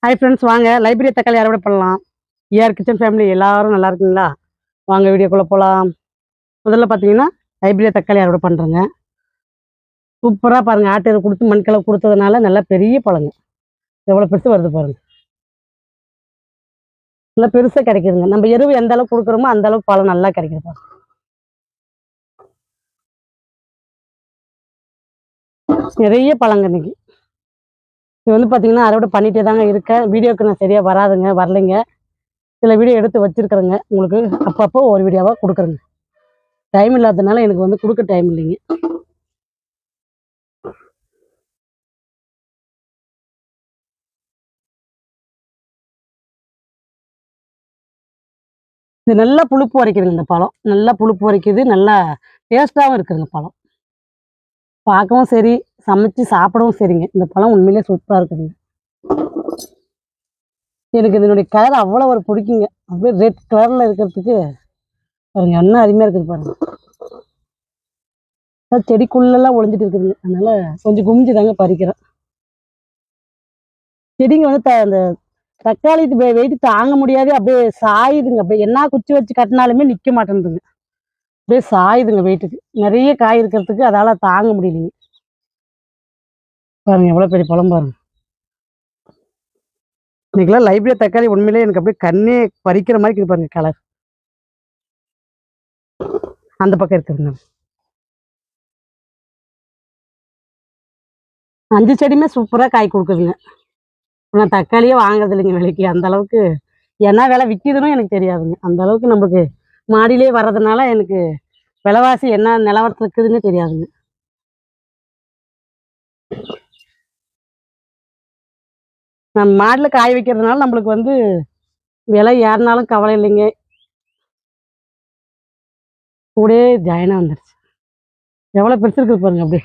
Hi friends, வாங்க library தக்காளி அறுவடை பண்ணலாம். ஏஆர் கிச்சன் ஃபேமிலி எல்லாரும் நல்லா இருக்குங்களா? வாங்க வீடியோக்குள்ளே போகலாம். முதல்ல பார்த்தீங்கன்னா லைப்ரரி தக்காளி அறுவடை பண்ணுறேங்க. சூப்பராக பாருங்கள், ஆட்டு எரு கொடுத்து மண்கலவை கொடுத்ததுனால நல்லா பெரிய பழங்க. எவ்வளோ பெருசு வருது பாருங்கள். நல்லா பெருசாக கிடைக்குதுங்க. நம்ம எருவு எந்த அளவுக்கு கொடுக்குறோமோ அந்த அளவுக்கு பழம் நல்லா கிடைக்குது பாருங்க. நிறைய பழங்க இன்னைக்கு. இது வந்து பார்த்தீங்கன்னா அறுவடை பண்ணிகிட்டே தாங்க இருக்கேன். வீடியோக்கு நான் சரியாக வரலைங்க. சில வீடியோ எடுத்து வச்சுருக்குறேங்க. உங்களுக்கு அப்பப்போ ஒரு வீடியோவாக கொடுக்குறேங்க. டைம் இல்லாததுனால எனக்கு வந்து கொடுக்க டைம் இல்லைங்க. இது நல்லா புளிப்பு உரைக்குதுங்க. இந்த பழம் நல்லா புளிப்பு உரைக்குது, நல்லா டேஸ்ட்டாகவும் இருக்குதுங்க பழம். பார்க்கவும் சரி, சமைச்சு சாப்பிடவும் சரிங்க. இந்த பழம் உண்மையிலே சூப்பராக இருக்குதுங்க. எனக்கு இதனுடைய கலர் அவ்வளோ ஒரு பிடிக்குங்க. அப்படியே ரெட் கலரில் இருக்கிறதுக்கு பாருங்க, என்ன அருமையாக இருக்குது பாருங்க. செடிக்குள்ளெல்லாம் ஒளிஞ்சிட்டு இருக்குதுங்க. அதனால கொஞ்சம் குமிஞ்சு தாங்க பறிக்கிறேன். செடிங்க வந்து அந்த தக்காளி வெயிட்டு தாங்க முடியாது, அப்படியே சாயுதுங்க. அப்படியே என்ன குச்சி வச்சு கட்டினாலுமே நிற்க மாட்டேங்குதுங்க. அப்படியே சாயுதுங்க வெயிட்டுக்கு. நிறைய காய் இருக்கிறதுக்கு அதால தாங்க முடியலைங்க. பாருங்க எவ்வளோ பெரிய பழம் பாருங்க. இன்னைக்கெல்லாம் லைப்ரரி தக்காளி உண்மையிலே எனக்கு அப்படியே கண்ணே பறிக்கிற மாதிரி இருக்குது பாருங்க கலர். அந்த பக்கம் இருக்குதுங்க. 5 செடியுமே சூப்பராக காய் கொடுக்குதுங்க. நான் தக்காளியே வாங்குறது இல்லைங்க விலைக்கு. அந்த அளவுக்கு என்ன விலை விற்கிதுன்னு எனக்கு தெரியாதுங்க. அந்த அளவுக்கு நமக்கு மாடியிலே வர்றதுனால எனக்கு விலைவாசி என்ன நிலவரத்தில் இருக்குதுன்னு தெரியாதுங்க. நம்ம மாடியில் காய வைக்கிறதுனால நம்மளுக்கு வந்து விலை ஏறினாலும் கவலை இல்லைங்க. கூடயே ஜாயினாக வந்துடுச்சு. எவ்வளோ பெருசு இருக்குது பாருங்க. அப்படியே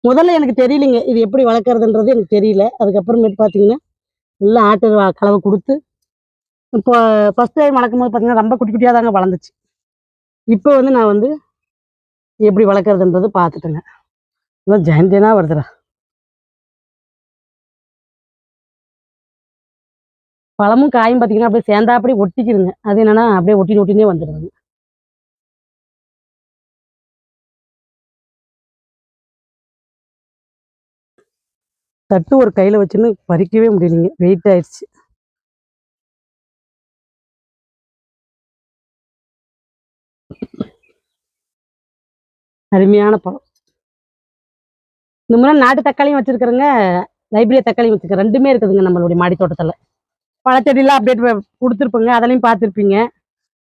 முதல்ல எனக்கு தெரியலைங்க, இது எப்படி வளர்க்குறதுன்றது எனக்கு தெரியல. அதுக்கப்புறமேட்டு பார்த்தீங்கன்னா நல்லா ஆட்டு கலவை கொடுத்து இப்போ ஃபஸ்ட் டைம் வளர்க்கும் போது பார்த்தீங்கன்னா ரொம்ப குட்டி குட்டியாக தாங்க வளர்ந்துச்சு. இப்போ வந்து நான் வந்து எப்படி வளர்க்குறதுன்றது பார்த்துட்டேங்க. நல்லா ஜாயின் ஜாயினாக வருதுடா. பழமும் காயும் பார்த்தீங்கன்னா அப்படியே சேர்ந்தா அப்படியே ஒட்டிக்குதுங்க. அது என்னன்னா அப்படியே ஒட்டினே வந்துடுதுங்க. தட்டு ஒரு கையில் வச்சுன்னு பறிக்கவே முடியலைங்க, வெயிட் ஆயிடுச்சு. அருமையான பழம். இந்த முறை நாட்டு தக்காளியும் வச்சுருக்குறேங்க, லைப்ரரி தக்காளியும் வச்சுருக்கேன். ரெண்டுமே இருக்குதுங்க நம்மளுடைய மாடி தோட்டத்தில். பழச்செடியெலாம் அப்டேட் கொடுத்துருப்பேங்க, அதலையும் பார்த்துருப்பீங்க.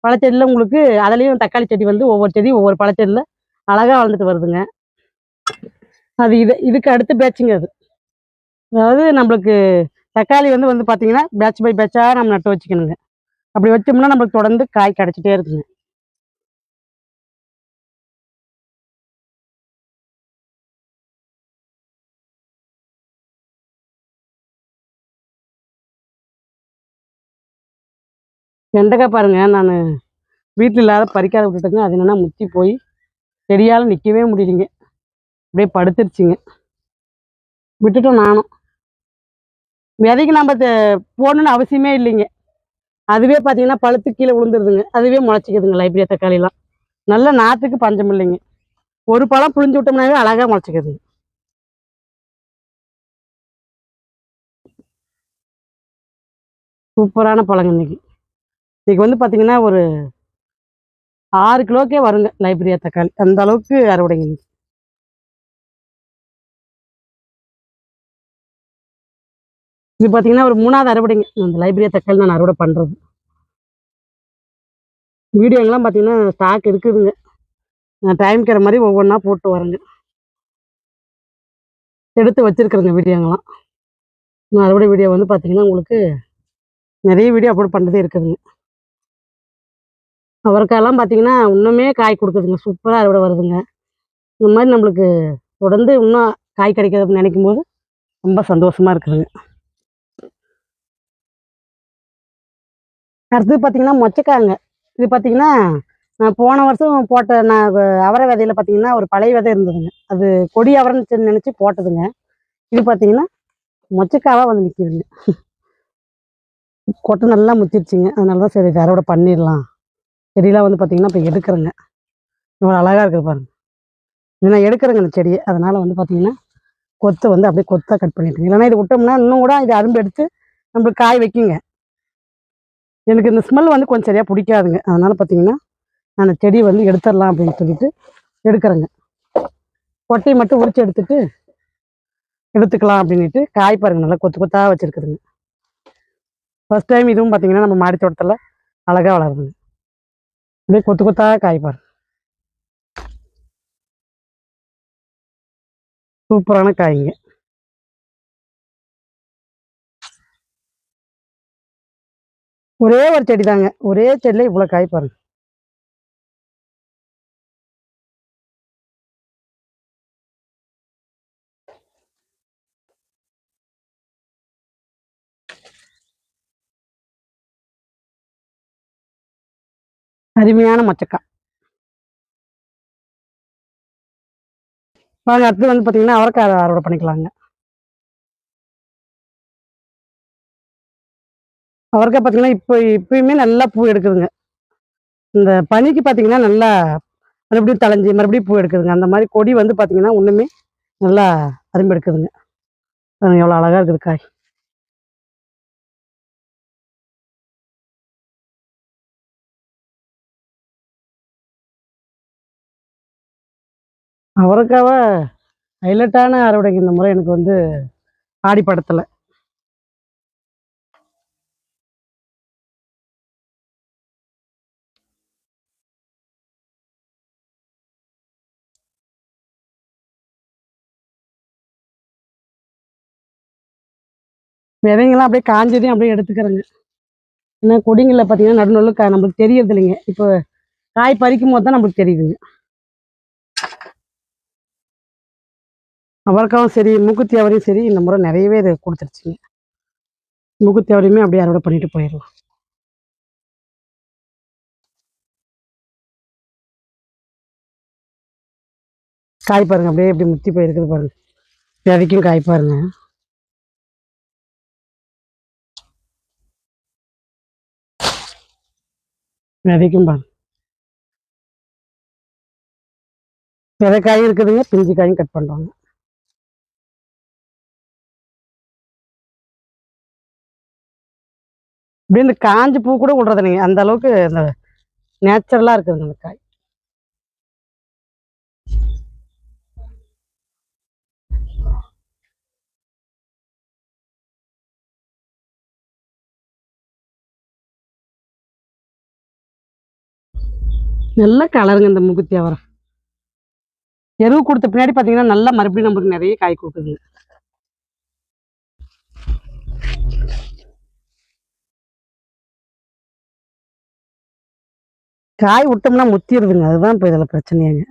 பழச்செடியில் உங்களுக்கு அதுலேயும் தக்காளி செடி வந்து ஒவ்வொரு செடி ஒவ்வொரு பழச்செடியில் அழகாக வளர்ந்துட்டு வருதுங்க. அது இதுக்கு அடுத்த பேட்சுங்க அது. அதாவது நம்மளுக்கு தக்காளி வந்து பார்த்தீங்கன்னா பேட்ச் பை பேட்சாக நம்ம நட்டு வச்சுக்கணுங்க. அப்படி வச்சோம்னா நம்மளுக்கு தொடர்ந்து காய் கிடச்சிட்டே இருக்குங்க. வெண்டைக்காய் பாருங்க, நான் வீட்டில் இல்லாத பறிக்காத விட்டுட்டுங்க. அது என்னென்னா முத்தி போய் செடியால் நிற்கவே முடியலைங்க. அப்படியே படுத்துருச்சுங்க. விட்டுட்டோம் நானும். விதைக்கு நம்ம போடணுன்னு அவசியமே இல்லைங்க. அதுவே பார்த்தீங்கன்னா பழுத்து கீழே விழுந்துருதுங்க. அதுவே முளைச்சிக்குதுங்க லைப்ரரி தக்காளிலாம். நல்ல நாற்றுக்கு பஞ்சம் இல்லைங்க. ஒரு பழம் புழிஞ்சு விட்டோம்னாவே அழகாக முளைச்சிக்குதுங்க. சூப்பரான பழங்க இன்னைக்கு. இன்னைக்கு வந்து பார்த்தீங்கன்னா ஒரு 6 கிலோக்கே வருங்க லைப்ரரியா தக்காளி. அந்த அளவுக்கு அறுவடைங்க இன்னைக்கு. இது பார்த்தீங்கன்னா ஒரு 3வது அறுவடைங்க அந்த லைப்ரரியா தக்காளி நான் அறுவடை பண்ணுறது. வீடியோங்கெல்லாம் பார்த்தீங்கன்னா ஸ்டாக் இருக்குதுங்க. நான் டைம்க்கிற மாதிரி ஒவ்வொன்றா போட்டு வரேங்க. எடுத்து வச்சுருக்குறேங்க வீடியோங்கெல்லாம். நான் அறுவடை வீடியோ வந்து பார்த்தீங்கன்னா உங்களுக்கு நிறைய வீடியோ அப்லோட் பண்ணுறதே இருக்குதுங்க. அவரைக்காயெல்லாம் பார்த்தீங்கன்னா இன்னுமே காய் கொடுக்குதுங்க. சூப்பராக அறுவடை வருதுங்க. இந்த மாதிரி நம்மளுக்கு தொடர்ந்து இன்னும் காய் கிடைக்கிறதுன்னு நினைக்கும் போது ரொம்ப சந்தோஷமாக இருக்குதுங்க. அடுத்தது பார்த்தீங்கன்னா மொச்சக்காய்ங்க. இது பார்த்தீங்கன்னா நான் போன வருஷம் போட்ட அவரை விதையில பார்த்தீங்கன்னா ஒரு பழைய விதை இருந்ததுங்க. அது கொடி அவரைன்னு நினச்சி போட்டதுங்க. இது பார்த்தீங்கன்னா மொச்சக்காவாக வந்து நிற்கிதுங்க. கொட்டை நல்லா முத்திருச்சுங்க. அதனால தான் சரி அறுவடை பண்ணிடலாம். செடியெலாம் வந்து பார்த்திங்கன்னா இப்போ எடுக்கிறேங்க. இவ்வளோ அழகாக இருக்குது பாருங்கள். இது நான் எடுக்கிறேங்க இந்த செடியை. அதனால் வந்து பார்த்திங்கன்னா கொத்தை வந்து அப்படியே கொத்தாக கட் பண்ணிட்டுருங்க. இல்லைன்னா இது விட்டோம்னா இன்னும் கூட இது அரும்பு எடுத்து நம்மளுக்கு காய் வைக்குங்க. எனக்கு இந்த ஸ்மெல் வந்து கொஞ்சம் சரியாக பிடிக்காதுங்க. அதனால் பார்த்திங்கன்னா நான் அந்த செடியை வந்து எடுத்துடலாம் அப்படின்னு சொல்லிட்டு எடுக்கிறேங்க. கொட்டையை மட்டும் உரித்து எடுத்துக்கலாம் அப்படின்ட்டு காய் பாருங்கள் நல்லா கொத்து கொத்தாக வச்சுருக்குதுங்க. ஃபர்ஸ்ட் டைம் இதுவும் பார்த்திங்கன்னா நம்ம மாடி தோட்டத்தில் அழகாக வளருதுங்க. அப்படியே கொத்து கொத்தாக காய் பாருங்க. சூப்பரான காய்ங்க. ஒரே ஒரு செடி தாங்க. ஒரே செடியில் இவ்வளோ காய் பாருங்க. அருமையான மொச்சக்காய். வாங்க அடுத்து வந்து பார்த்திங்கன்னா அவரைக்காய் அறுவடை பண்ணிக்கலாங்க. அவரைக்காய் பார்த்திங்கன்னா இப்பயுமே நல்லா பூ எடுக்குதுங்க. இந்த பனிக்கு பார்த்திங்கன்னா நல்லா மறுபடியும் தழைஞ்சி மறுபடியும் பூ எடுக்குதுங்க. அந்த மாதிரி கொடி வந்து பார்த்திங்கன்னா ஒன்றுமே நல்லா அரும்பு எடுக்குதுங்க. எவ்வளோ அழகாக இருக்குது காய். அவரைக்காவை ஹைலைட்டான அறுவடைக்கு இந்த முறை எனக்கு வந்து ஆடி படத்தில். விதைங்கெல்லாம் அப்படியே காஞ்சதையும் அப்படியே எடுத்துக்கிறேங்க. ஏன்னா கொடிங்களில் பார்த்தீங்கன்னா நடுநடுல நம்மளுக்கு தெரியறது இல்லைங்க. இப்போ காய் பறிக்கும் போது தான் நம்மளுக்கு தெரியுதுங்க. அவரைக்காவும் சரி மூக்குத்தி அவரையும் சரி இந்த முறை நிறையவே இது கொடுத்துருச்சுங்க. மூக்குத்தி அவரையுமே அப்படியே அறுவடை பண்ணிட்டு போயிடலாம். காய் பாருங்க அப்படியே எப்படி முத்தி போயிருக்குது பாருங்க. விதைக்கும் காய் பாருங்க. விதைக்கும் பாருங்க. விதைக்காயும் இருக்குதுங்க, பிஞ்சு காயும் கட் பண்ணுறாங்க. அப்படியே இந்த காஞ்ச பூ கூட விடுறது இல்லைங்க. அந்த அளவுக்கு இந்த நேச்சுரலாக இருக்குதுங்க அந்த காய். நல்ல கலருங்க இந்த மூக்குத்தி அவரை. எருவு கொடுத்த பின்னாடி பார்த்தீங்கன்னா நல்லா மறுபடியும் நம்மளுக்கு நிறைய காய் கொடுக்குதுங்க. காய் விட்டோம்னா முத்திடுதுங்க. அதுதான் இப்போ இதில் பிரச்சனையாங்க.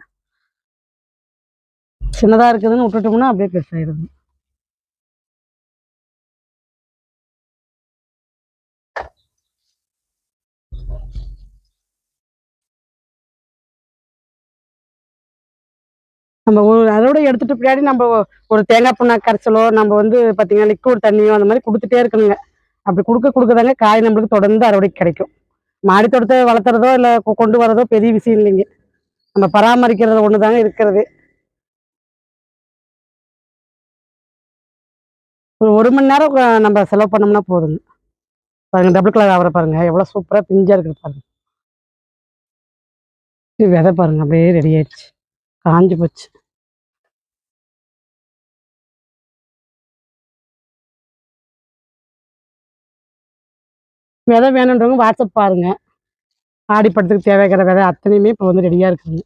சின்னதாக இருக்குதுன்னு விட்டுட்டோம்னா அப்படியே பெருசாகிடுது. நம்ம ஒரு அதோட எடுத்துட்டு பின்னாடி நம்ம ஒரு தேங்காய் புண்ணாக்கு கரைச்சலோ நம்ம வந்து பார்த்தீங்கன்னா லிக்விட் தண்ணியோ அந்த மாதிரி கொடுத்துட்டே இருக்கணுங்க. அப்படி கொடுக்கதாங்க காய் நம்மளுக்கு தொடர்ந்து அறுவடைக்கு கிடைக்கும். மாடி தோட்டத்தை வளர்த்துறதோ இல்லை கொண்டு வரதோ பெரிய விஷயம் இல்லைங்க. நம்ம பராமரிக்கிறது ஒன்று தாங்க இருக்கிறது. ஒரு மணி நேரம் நம்ம செலவு பண்ணோம்னா போதுங்க. பாருங்க டபுள் கலர் அவரை பாருங்க எவ்வளோ சூப்பராக பிஞ்சாக இருக்குது பாருங்க. விதை பாருங்க அப்படியே ரெடி ஆயிடுச்சு. காஞ்சி போச்சு. விதை வேணுன்றவங்க வாட்ஸ்அப் பாருங்க. ஆடிப்பட்டத்துக்கு தேவைக்கிற விதை அத்தனையுமே இப்போ வந்து ரெடியாக இருக்குதுங்க.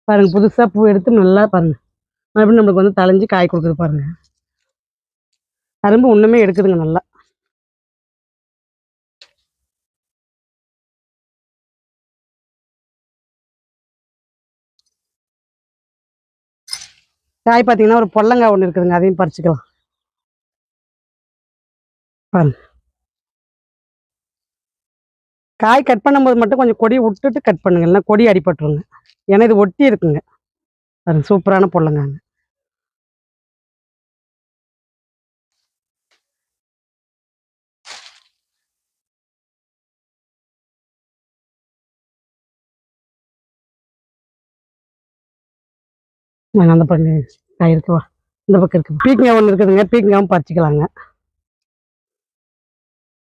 பாருங்க புதுசாக பூ எடுத்து நல்லா பாருங்க மறுபடியும் நம்மளுக்கு வந்து தளைஞ்சு காய் கொடுக்குது பாருங்க. அரும்பு ஒன்றுமே எடுக்குதுங்க நல்லா. காய் பார்த்தீங்கன்னா ஒரு பொல்லங்காய் ஒன்று இருக்குதுங்க, அதையும் பறிச்சுக்கலாம் பாருங்க. காய் கட் பண்ணும்போது மட்டும் கொஞ்சம் கொடி விட்டுட்டு கட் பண்ணுங்க, இல்லைன்னா கொடி அடிபட்டுருங்க. ஏன்னா இது ஒட்டி இருக்குங்க. பாருங்க சூப்பரான பொடலங்காங்க. நாங்கள் அந்த பக்கம் காய் இருக்குவா, இந்த பக்கம் இருக்கு. பீக்கங்காய் ஒன்று இருக்குதுங்க, பீக்கங்காயும் பறிச்சிக்கலாங்க.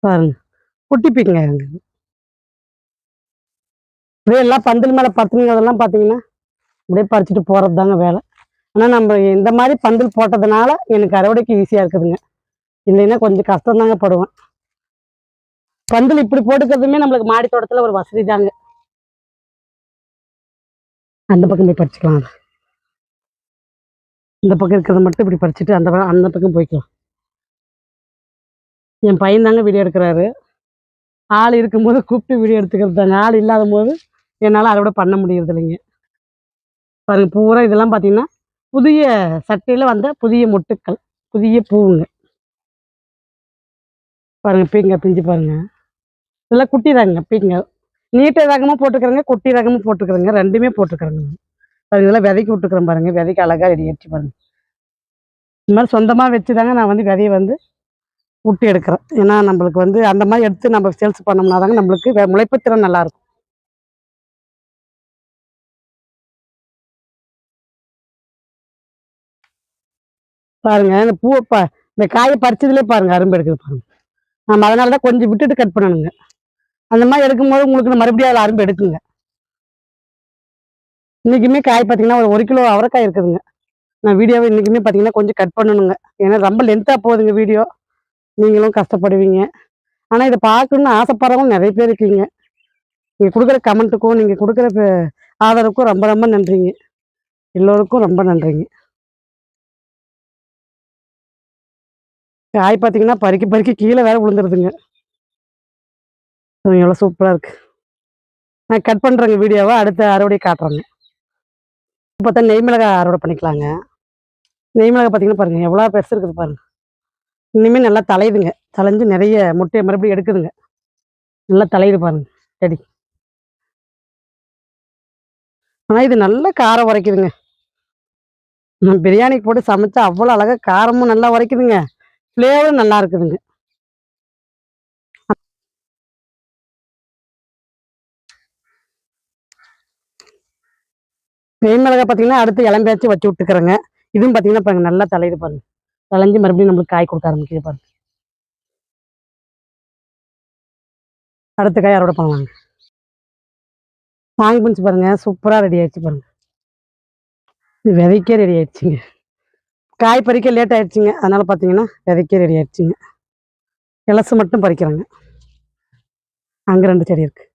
பாருங்க குட்டி பீக்கங்காய் இருக்குது. அப்படியே எல்லாம் பந்தல் மேலே பத்துங்கிறதெல்லாம் பார்த்தீங்கன்னா அப்படியே பறிச்சுட்டு போகிறது தாங்க வேலை. ஆனால் நம்ம இந்த மாதிரி பந்தல் போட்டதுனால எனக்கு அறுவடைக்கு ஈஸியாக இருக்குதுங்க. இல்லைன்னா கொஞ்சம் கஷ்டம் தாங்க படுவேன். பந்தல் இப்படி போட்டுக்கிறதுமே நம்மளுக்கு மாடி தோட்டத்தில் ஒரு வசதி தாங்க. அந்த பக்கம் போய் பறிச்சுக்கலாம். இந்த பக்கம் இருக்கிறத மட்டும் இப்படி பறிச்சுட்டு அந்த பக்கம் போய்க்கலாம். என் பையன் தாங்க வீடியோ எடுக்கிறாரு. ஆள் இருக்கும்போது கூப்பிட்டு வீடியோ எடுத்துக்கிறது தாங்க. ஆள் இல்லாத போது என்னால் அதை விட பண்ண முடியறது இல்லைங்க. பாருங்க பூரா இதெல்லாம் பார்த்தீங்கன்னா புதிய சட்டையில் வந்த புதிய மொட்டுக்கள், புதிய பூவுங்க. பாருங்க பீக்கங்காய் பிஞ்சு பாருங்க. இதெல்லாம் குட்டி தாங்க பீக்கங்காய். நீட்ட ரகமும் போட்டுக்கிறேங்க, குட்டி ரகமும் போட்டுக்கிறேங்க, ரெண்டுமே போட்டுக்கிறேங்க. பாருங்க இதெல்லாம் விதைக்கு விட்டுக்கிறேன் பாருங்க. விதைக்கு அழகாக ரெடி ஆயிடுச்சு பாருங்க. இந்த மாதிரி சொந்தமாக வச்சு தாங்க நான் வந்து விதையை வந்து விட்டு எடுக்கிறேன். ஏன்னா நம்மளுக்கு வந்து அந்த மாதிரி எடுத்து நம்ம சேல்ஸ் பண்ணோம்னா தாங்க நம்மளுக்கு முளைப்பு திறன் நல்லாயிருக்கும். பாருங்க இந்த பூவை இந்த காயை பறிச்சதுலேயே பாருங்க அரும்பு எடுக்குது பாருங்க. நம்ம அதனால தான் கொஞ்சம் விட்டுட்டு கட் பண்ணணுங்க. அந்த மாதிரி எடுக்கும்போது உங்களுக்கு மறுபடியும் அதில் அரும்பு எடுக்குங்க. இன்றைக்குமே காய் பார்த்தீங்கன்னா ஒரு 1 கிலோ அவரைக்காய் இருக்குதுங்க. நான் வீடியோவை இன்றைக்குமே பார்த்தீங்கன்னா கொஞ்சம் கட் பண்ணணுங்க. ஏன்னா ரொம்ப லென்த்தாக போகுதுங்க வீடியோ. நீங்களும் கஷ்டப்படுவீங்க. ஆனால் இதை பார்க்கணுன்னு ஆசைப்படுறவங்க நிறைய பேர் இருக்கீங்க. நீங்கள் கொடுக்குற கமெண்ட்டுக்கும் நீங்கள் கொடுக்குற ஆதரவுக்கும் ரொம்ப ரொம்ப நன்றிங்க. எல்லோருக்கும் ரொம்ப நன்றிங்க. காய் பார்த்தீங்கன்னா பறிக்க பறிக்க கீழே வேற விழுந்துருதுங்க. எவ்வளோ சூப்பராக இருக்குது. நான் கட் பண்ணுறேங்க வீடியோவை, அடுத்த அறுவடை காட்டுறேங்க. இப்போ தான் நெய் மிளகாய் அறுவடை பண்ணிக்கலாங்க. நெய் மிளகாய் பார்த்தீங்கன்னா பாருங்கள் எவ்வளோ பெருசு இருக்குது பாருங்கள். இனிமேல் நல்லா தலையுதுங்க. தலைஞ்சு நிறைய முட்டையை மறுபடியும் எடுக்குதுங்க. நல்லா தலையுது பாருங்க செடி. ஆனால் இது நல்ல காரம் உரைக்குதுங்க. பிரியாணிக்கு போட்டு சமைச்சா அவ்வளோ அழகாக காரமும் நல்லா உரைக்குதுங்க, ஃப்ளேவரும் நல்லா இருக்குதுங்க. நெய் மிளகாய் பார்த்தீங்கன்னா அடுத்து இளம்பியாச்சும் வச்சு விட்டுக்கிறேங்க. இதுவும் பார்த்தீங்கன்னா பாருங்க நல்லா தலையுது பாருங்க. தலைஞ்சு மறுபடியும் நம்மளுக்கு காய் கொடுக்க ஆரம்பிக்குது பாருங்க. அடுத்த காய் அறுவடை பண்ணலாங்க. சாங் பஞ்ச் பாருங்க சூப்பராக ரெடி ஆயிடுச்சு பாருங்க. இது விதைக்கே ரெடி ஆயிடுச்சுங்க. காய் பறிக்க லேட் ஆயிடுச்சுங்க, அதனால பார்த்தீங்கன்னா விதைக்கே ரெடி ஆயிடுச்சுங்க. இலசு மட்டும் பறிக்கிறாங்க. அங்கே 2 செடி இருக்கு.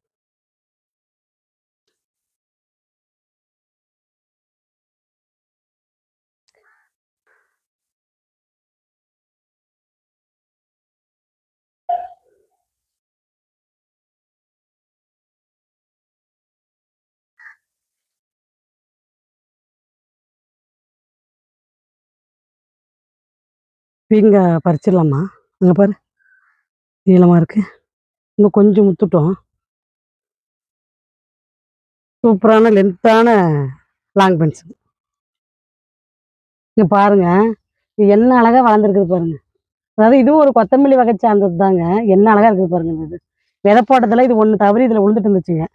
இங்கே பறிச்சிடலாமா? அங்கே பாரு நீளமாக இருக்கு. இன்னும் கொஞ்சம் முத்துட்டோம். சூப்பரான லென்த்தான லாங் பென்ஸ். இங்கே பாருங்க இது என்ன அழகாக வளர்ந்துருக்குது பாருங்க. அதாவது இதுவும் ஒரு கொத்தமல்லி வகை சார்ந்தது தாங்க. என்ன அழகாக இருக்குது பாருங்க. இது விதை போட்டதில் இது ஒன்று தவறி இதில் விழுந்துட்டு இருந்துச்சுங்க.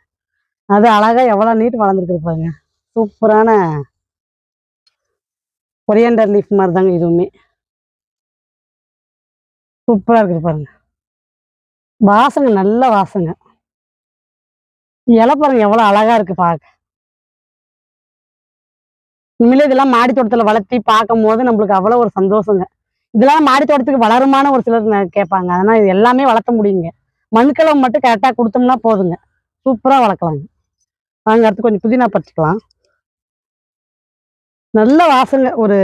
அது அழகாக எவ்வளோ நீட் வளர்ந்துருக்குது பாருங்க. சூப்பரான கொரியண்டர் லீஃப் மாதிரி தாங்க இதுவுமே. சூப்பராக இருக்குது பாருங்க. வாசங்க நல்ல வாசங்க. இலை பாருங்க எவ்வளோ அழகாக இருக்குது பார்க்க. உண்மையிலே இதெல்லாம் மாடி தோட்டத்தில் வளர்த்தி பார்க்கும் போது நம்மளுக்கு அவ்வளோ ஒரு சந்தோஷங்க. இதெல்லாம் மாடி தோட்டத்துக்கு வளருமான ஒரு சிலர் கேட்பாங்க. அதனால் இது எல்லாமே வளர்த்த முடியுங்க. மண்கலம் மட்டும் கரெக்டாக கொடுத்தோம்னா போதுங்க, சூப்பராக வளர்க்கலாங்க. வாங்க அடுத்து கொஞ்சம் புதினா பறிச்சுக்கலாம். நல்ல வாசங்க. ஒரு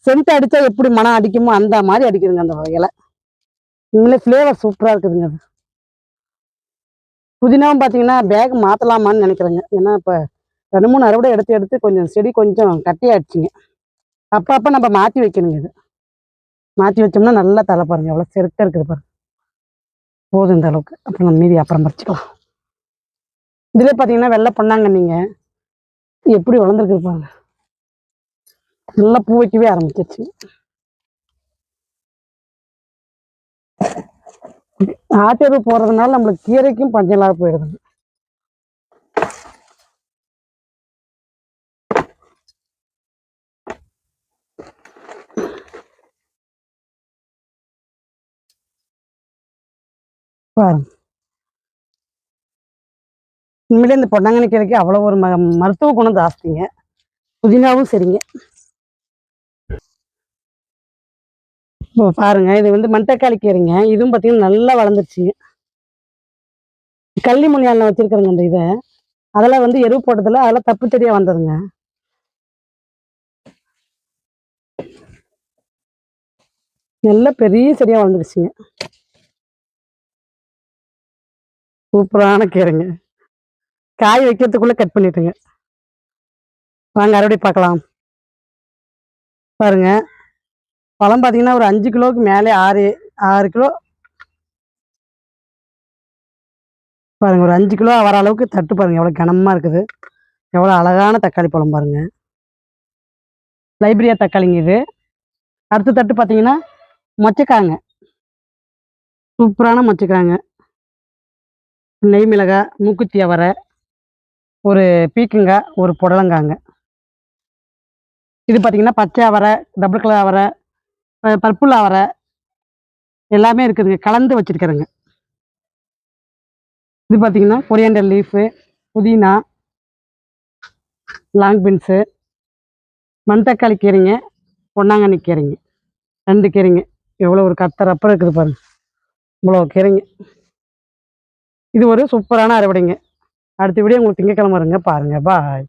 சென்ட் அடித்தா எப்படி மனம் அடிக்குமோ அந்த மாதிரி அடிக்குதுங்க அந்த இலை. உண்மையிலே ஃப்ளேவர் சூப்பராக இருக்குதுங்க. அது புதினாவும் பார்த்தீங்கன்னா பேக் மாற்றலாமான்னு நினைக்கிறேங்க. ஏன்னா இப்போ 2, 3 அறுவடை எடுத்து எடுத்து கொஞ்சம் செடி கொஞ்சம் கட்டியாயிடுச்சுங்க. அப்பப்போ நம்ம மாற்றி வைக்கணுங்க. இது மாற்றி வச்சோம்னா நல்லா தலை பாருங்க எவ்வளோ செருக்காக இருக்குது பாருங்க. போதும் இந்த அளவுக்கு. அப்புறம் நம்ம மீதி அப்புறம் பறிச்சுக்கலாம். இதில் பார்த்தீங்கன்னா வெள்ளை பண்ணாங்க. நீங்கள் எப்படி வளர்ந்துருக்குது பாருங்க. நல்லா பூ வைக்கவே ஆரம்பிச்சிருச்சு. ஆட்டெரு போடுறதுனால நம்மளுக்கு கீரைக்கும் பஞ்சம் இல்லாத போயிடுதுங்க. பாருங்க, உண்மையிலே இந்த பொன்னாங்கண்ணி கீரைக்கு அவ்வளோ ஒரு மருத்துவ குணம் ஜாஸ்திங்க. புதினாவும் சரிங்க. இப்போ பாருங்க, இது வந்து மண்தக்காளி கீரைங்க. இதுவும் பார்த்தீங்கன்னா நல்லா வளர்ந்துருச்சுங்க. கள்ளி மொழியால வச்சிருக்கிறேங்க இந்த இதை. அதெல்லாம் வந்து எருவு போட்டதில்ல, அதெல்லாம் தப்பு தெரியா வந்ததுங்க. நல்லா பெரிய செடியா வளர்ந்துருச்சுங்க. சூப்பரான கீரைங்க. காய் வைக்கிறதுக்குள்ள கட் பண்ணிட்டுங்க. வாங்க அறுவடை பார்க்கலாம். பாருங்க, பழம் பார்த்தீங்கன்னா ஒரு 5 கிலோவுக்கு மேலே 6 கிலோ. பாருங்க, ஒரு 5 கிலோ வர அளவுக்கு தட்டு பாருங்க, எவ்வளோ கனமா இருக்குது. எவ்வளோ அழகான தக்காளி பழம் பாருங்க. லைப்ரியா தக்காளிங்க இது. அடுத்த தட்டு பார்த்தீங்கன்னா மொச்சக்காங்க. சூப்பரான மொச்சக்காங்க. நெய் மிளகாய், மூக்குத்தி அவரை, ஒரு பீக்கங்காய், ஒரு புடலங்காங்க. இது பார்த்தீங்கன்னா பச்சை அவரை, டபுள் கலர் அவரை, பர்பிள் அவரை எல்லாமே இருக்குதுங்க. கலந்து வச்சிருக்கிறேங்க. இது பார்த்தீங்கன்னா கொரியாண்டர் லீஃபு, புதினா, லாங் பீன்ஸு, மண்தக்காளி கீரைங்க, பொன்னாங்கண்ணி கீரைங்க. 2 கீரைங்க. எவ்வளோ ஒரு கத்தரப்ப இருக்குது பாருங்க. இவ்வளோ கீரைங்க. இது ஒரு சூப்பரான அறுவடைங்க. அடுத்த வீடியோ உங்களுக்கு திங்கக்கிழமை வருங்க. பாருங்க. பாய்.